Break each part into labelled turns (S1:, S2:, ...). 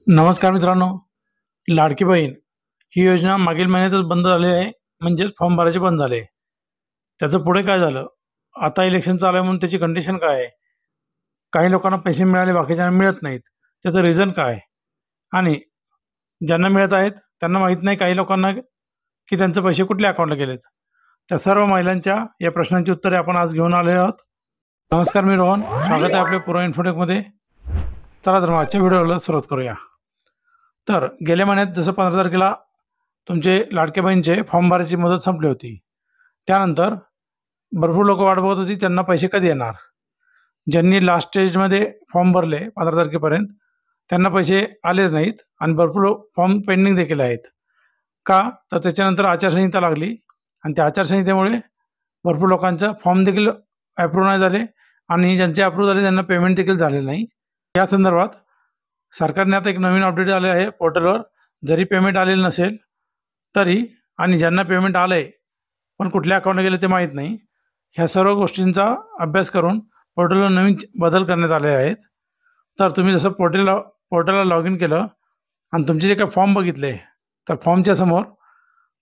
S1: नमस्कार मित्रांनो. लाडकी बहीण ही योजना मागील महिन्यातच बंद झाली आहे. म्हणजेच फॉर्म भरायचे बंद झाले. त्याचं पुढे काय झालं? आता इलेक्शन चालू आहे म्हणून त्याची कंडिशन काय आहे? काही लोकांना पैसे मिळाले, बाकीच्यांना मिळत नाहीत. त्याचं रिझन काय? आणि ज्यांना मिळत आहेत त्यांना माहीत नाही, काही लोकांना, की त्यांचे पैसे कुठल्या अकाउंटला गेलेत. त्या सर्व महिलांच्या या प्रश्नांची उत्तरे आपण आज घेऊन आलेलो आहोत. नमस्कार, मी रोहन. स्वागत आहे आपल्या पूर्व इन्फोटेकमध्ये. चला तर मग आजच्या व्हिडिओला सुरुवात करूया. तर गेल्या महिन्यात जसं 15 तारखेला तुमचे लाडक्या बहिणीचे फॉर्म भरायची मुदत संपली होती. त्यानंतर भरपूर लोक वाट बघत होती त्यांना पैसे कधी येणार. ज्यांनी लास्ट स्टेजमध्ये फॉर्म भरले 15 तारखेपर्यंत त्यांना पैसे आलेच नाहीत आणि भरपूर फॉर्म पेंडिंग देखील आहेत. का? तर त्याच्यानंतर आचारसंहिता लागली आणि त्या आचारसंहितेमुळे भरपूर लोकांचा फॉर्म देखील अप्रूव्ह नाही झाले आणि ज्यांचे अप्रूव्ह झाले त्यांना पेमेंट देखील झाले नाही. या संदर्भात सरकारने आता एक नवीन अपडेट आले आहे पोर्टलवर. जरी पेमेंट आलेलं नसेल तरी आणि ज्यांना पेमेंट आलं आहे पण कुठल्या अकाउंटला गेले ते माहीत नाही, ह्या सर्व गोष्टींचा अभ्यास करून पोर्टलवर नवीन बदल करण्यात आले आहेत. तर तुम्ही जसं पोर्टलला लॉग इन केलं आणि तुमचे जे काही फॉर्म बघितले, तर फॉर्मच्या समोर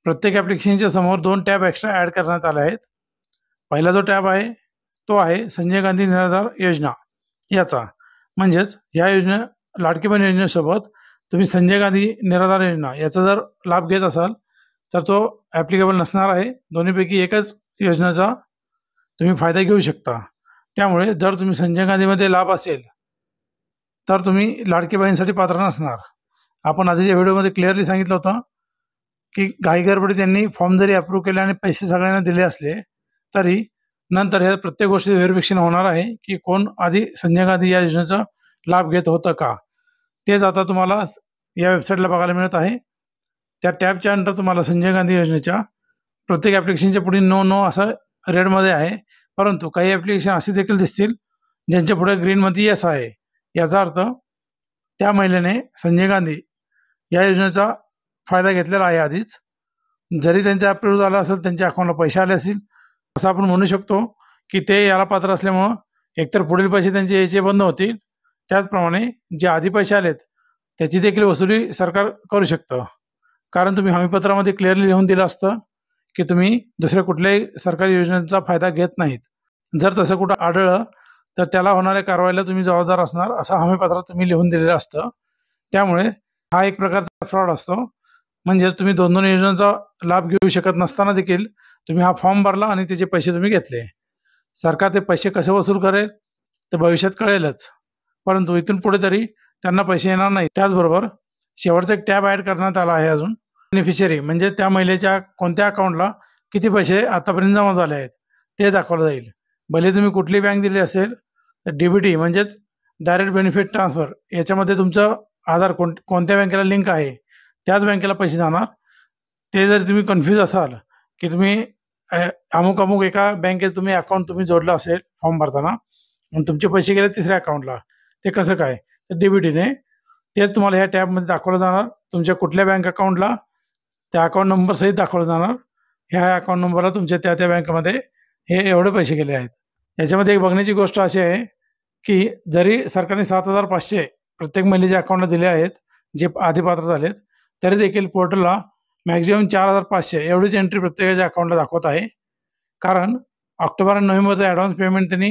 S1: प्रत्येक ॲप्लिकेशनच्या समोर 2 टॅब एक्स्ट्रा ॲड करण्यात आले आहेत. पहिला जो टॅब आहे तो आहे संजय गांधी निराधार योजना याचा. म्हणजेच ह्या लाडकी बहीण योजनेसोबत तुम्ही संजय गांधी निराधार योजना याचा जर लाभ घेत असाल तर तो ॲप्लिकेबल नसणार आहे. दोन्हीपैकी एकच योजनेचा तुम्ही फायदा घेऊ शकता. त्यामुळे जर तुम्ही संजय गांधीमध्ये लाभ असेल तर तुम्ही लाडकी बहीणसाठी पात्र नसणार. आपण आधीच्या व्हिडिओमध्ये क्लिअरली सांगितलं होतं की घाईगडबडीत त्यांनी फॉर्म जरी अप्रूव्ह केले आणि पैसे सगळ्यांना दिले असले तरी नंतर ह्या प्रत्येक गोष्टी व्हेरिफिकेशन होणार आहे की कोण आधी संजय गांधी या योजनेचा लाभ घेत होतं का. तेच आता तुम्हाला या वेबसाईटला बघायला मिळत आहे. त्या टॅबच्या अंडर तुम्हाला संजय गांधी योजनेच्या प्रत्येक ॲप्लिकेशनच्या पुढे नो असं रेडमध्ये आहे. परंतु काही ॲप्लिकेशन असे देखील दिसतील ज्यांच्या पुढे ग्रीनमध्ये येस आहे. याचा अर्थ त्या महिलेने संजय गांधी या योजनेचा फायदा घेतलेला आहे आधीच. जरी त्यांचा अप्रूव्ह झाला असेल, त्यांच्या अकाउंटला पैसे आले असतील, असं आपण म्हणू शकतो की ते याला पात्र असल्यामुळं एकतर पुढील पैसे त्यांचे यायचे बंद होतील, त्याचप्रमाणे जे आधी पैसे आलेत त्याची देखील वसुली सरकार करू शकतं. कारण तुम्ही हमीपत्रामध्ये क्लिअरली लिहून दिलं असतं की तुम्ही दुसऱ्या कुठल्याही सरकारी योजनेचा फायदा घेत नाहीत. जर तसं कुठं आढळलं तर त्याला होणाऱ्या कारवाईला तुम्ही जबाबदार असणार असं हमीपत्रात तुम्ही लिहून दिलेलं असतं. त्यामुळे हा एक प्रकारचा फ्रॉड असतो. म्हणजेच तुम्ही 2 योजनांचा लाभ घेऊ शकत नसताना देखील तुम्ही हा फॉर्म भरला आणि त्याचे पैसे तुम्ही घेतले. सरकार ते पैसे कसे वसूल करेल ते भविष्यात कळेलच, परंतु इथून पुढे तरी त्यांना पैसे येणार नाही. त्याचबरोबर शेवटचा एक टॅब ॲड करण्यात आला आहे अजून, बेनिफिशियरी म्हणजे त्या महिलेच्या कोणत्या अकाउंटला किती पैसे आतापर्यंत जमा झाले आहेत ते दाखवलं जाईल. भले तुम्ही कुठली बँक दिली असेल तर DBT म्हणजेच डायरेक्ट बेनिफिट ट्रान्सफर याच्यामध्ये तुमचं आधार कोणत्या बँकेला लिंक आहे त्याच बँकेला पैसे जाणार. ते जर तुम्ही कन्फ्यूज असाल की तुम्ही अमुक एका बँकेत तुम्ही अकाउंट तुम्ही जोडलं असेल फॉर्म भरताना आणि तुमचे पैसे गेले तिसऱ्या अकाउंटला, ते कसं काय? तर DBTने तेच तुम्हाला ह्या टॅबमध्ये दाखवलं जाणार. तुमच्या कुठल्या बँक अकाउंटला त्या अकाउंट नंबर सहित दाखवलं जाणार. ह्या अकाउंट नंबरला तुमच्या त्या बँकेमध्ये हे एवढे पैसे गेले आहेत. याच्यामध्ये एक बघण्याची गोष्ट अशी आहे की जरी सरकारने 7,500 प्रत्येक महिलेच्या अकाउंटला दिले आहेत जे आधी पात्र झालेत, तरी देखील पोर्टलला मॅक्झिमम 4,500 एवढीच एंट्री प्रत्येकाच्या अकाउंटला दाखवत आहे. कारण ऑक्टोबर आणि नोव्हेंबरचं ॲडव्हान्स पेमेंट त्यांनी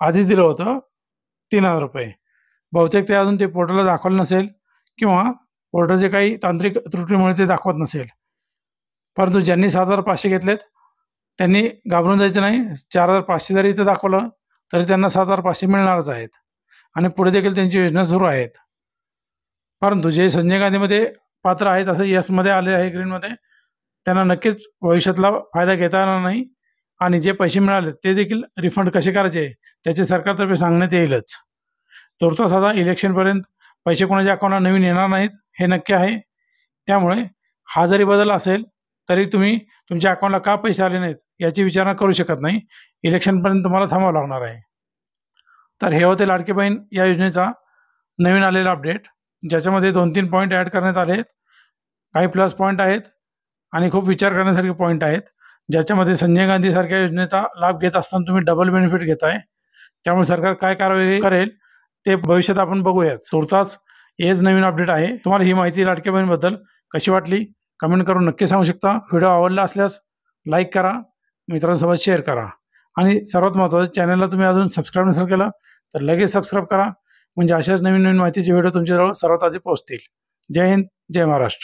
S1: आधी दिलं होतं 3,000 रुपये. बहुतेक ते अजून ते पोर्टलला दाखवलं नसेल किंवा पोर्टलचे काही तांत्रिक त्रुटीमुळे ते दाखवत नसेल. परंतु ज्यांनी 7,500 घेतलेत त्यांनी घाबरून जायचं नाही. 4,500 जरी इथं दाखवलं तरी त्यांना 7,500 मिळणारच आहेत आणि पुढे देखील त्यांची योजना सुरू आहेत. परंतु जे संजय गांधीमध्ये पात्र आहेत असं यसमध्ये आले आहे ग्रीनमध्ये, त्यांना नक्कीच भविष्यातला फायदा घेता येणार नाही आणि जे पैसे मिळाले ते देखील रिफंड कसे करायचे त्याचे सरकारतर्फे सांगण्यात येईलच. तुर्तास साधा इलेक्शनपर्यंत पैसे कोणाच्या अकाउंटला नवीन येणार नाहीत हे नक्की आहे. त्यामुळे हा जरी बदल असेल तरी तुम्ही तुमच्या अकाउंटला का पैसे आले नाहीत याची विचारणा करू शकत नाही. इलेक्शनपर्यंत तुम्हाला थांबावं लागणार आहे. तर हे होते लाडकी बहीण या योजनेचा नवीन आलेला अपडेट, ज्याच्यामध्ये 2-3 पॉईंट ॲड करण्यात आले आहेत. काही प्लस पॉईंट आहेत आणि खूप विचार करण्यासारखे पॉईंट आहेत. ज्याच्यामध्ये संजय गांधीसारख्या योजनेचा लाभ घेत असताना तुम्ही डबल बेनिफिट घेताय. त्यामुळे सरकार काय कारवाई करेल ते भविष्यात आपण बघूयात. तुर्तास हेच नवीन अपडेट आहे. तुम्हाला ही माहिती लाडक्या बहीणबद्दल कशी वाटली कमेंट करून नक्की सांगू शकता. व्हिडिओ आवडला असल्यास लाईक करा, मित्रांसोबत शेअर करा आणि सर्वात महत्त्वाचं चॅनलला तुम्ही अजून सबस्क्राईब नसेल केलं तर लगेच सबस्क्राईब करा, म्हणजे अशाच नवीन नवीन माहितीचे व्हिडिओ तुमच्याजवळ सर्वात आधी पोहोचतील. जय हिंद, जय महाराष्ट्र.